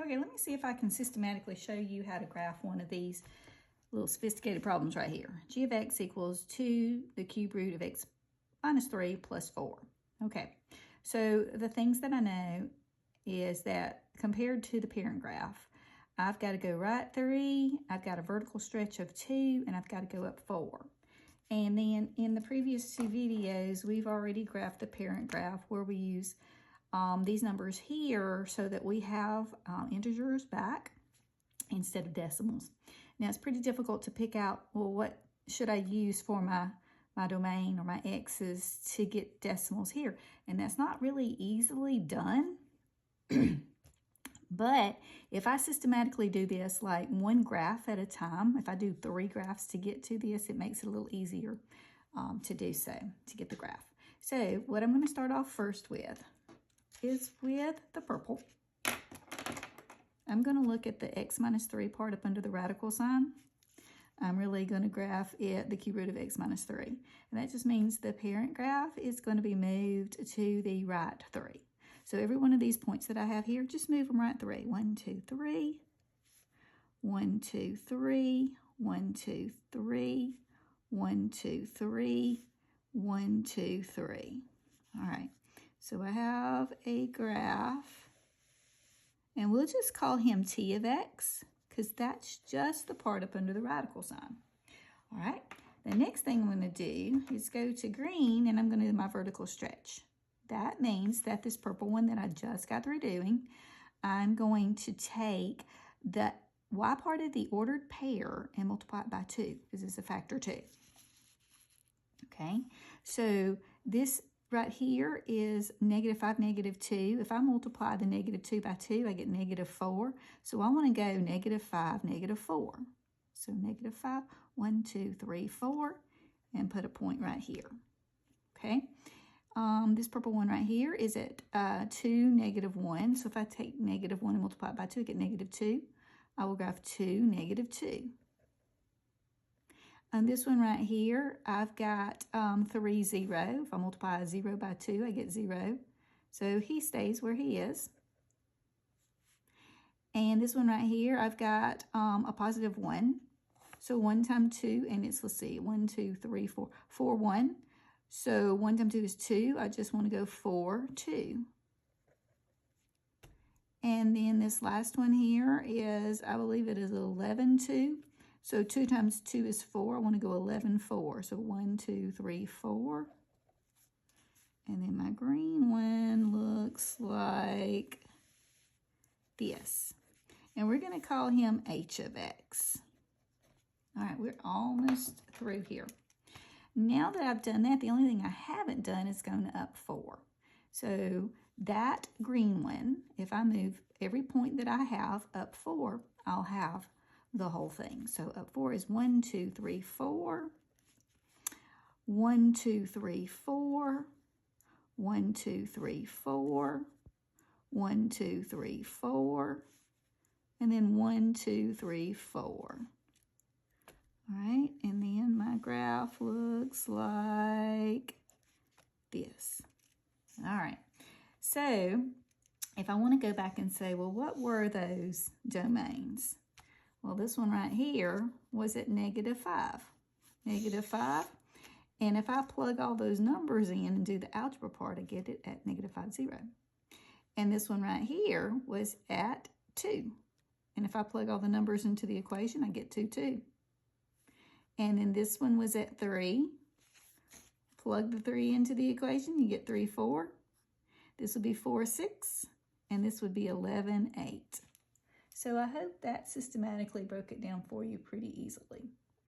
Okay, let me see if I can systematically show you how to graph one of these little sophisticated problems right here. G of x equals 2 the cube root of x minus 3 plus 4. Okay, so the things that I know is that compared to the parent graph, I've got to go right 3, I've got a vertical stretch of 2, and I've got to go up 4. And then in the previous two videos, we've already graphed the parent graph where we use these numbers here so that we have integers back instead of decimals. Now it's pretty difficult to pick out, well, what should I use for my domain or my x's to get decimals here? And that's not really easily done. But if I systematically do this like one graph at a time, if I do 3 graphs to get to this, it makes it a little easier to do so, to get the graph. So what I'm going to start off first with is with the purple. I'm going to look at the x minus 3 part up under the radical sign. I'm really going to graph it, the cube root of x minus 3. And that just means the parent graph is going to be moved to the right 3. So every one of these points that I have here, just move them right 3. 1, 2, 3. 1, 2, 3. 1, 2, 3. 1, 2, 3. 1, 2, 3. All right. So I have a graph, and we'll just call him T of x, because that's just the part up under the radical sign. All right, the next thing I'm going to do is go to green, and I'm going to do my vertical stretch. That means that this purple one that I just got through doing, I'm going to take the y part of the ordered pair and multiply it by 2, because it's a factor 2. Okay, so this right here is negative 5, negative 2. If I multiply the negative 2 by 2, I get negative 4. So I want to go negative 5, negative 4. So negative 5, 1, 2, 3, 4, and put a point right here. Okay. This purple one right here is at 2, negative 1. So if I take negative 1 and multiply it by 2, I get negative 2. I will graph 2, negative 2. On this one right here, I've got 3, 0. If I multiply 0 by 2, I get 0. So he stays where he is. And this one right here, I've got a positive 1. So 1 times 2, and it's, let's see, 1, 2, 3, 4, 4, 1. So 1 times 2 is 2. I just want to go 4, 2. And then this last one here is, I believe it is 11, 2. So 2 times 2 is 4. I want to go 11, 4. So 1, 2, 3, 4. And then my green one looks like this. And we're going to call him h of x. All right, we're almost through here. Now that I've done that, the only thing I haven't done is going up 4. So that green one, if I move every point that I have up 4, I'll have the whole thing. So up 4 is 1, 2, 3, 4. 1, 2, 3, 4. 1, 2, 3, 4. 1, 2, 3, 4. And then 1, 2, 3, 4. All right, and then my graph looks like this. All right, so if I want to go back and say, well, what were those domains? Well, this one right here was at negative 5. Negative 5. And if I plug all those numbers in and do the algebra part, I get it at negative 5, 0. And this one right here was at 2. And if I plug all the numbers into the equation, I get 2, 2. And then this one was at 3. Plug the 3 into the equation, you get 3, 4. This would be 4, 6. And this would be 11, 8. So I hope that systematically broke it down for you pretty easily.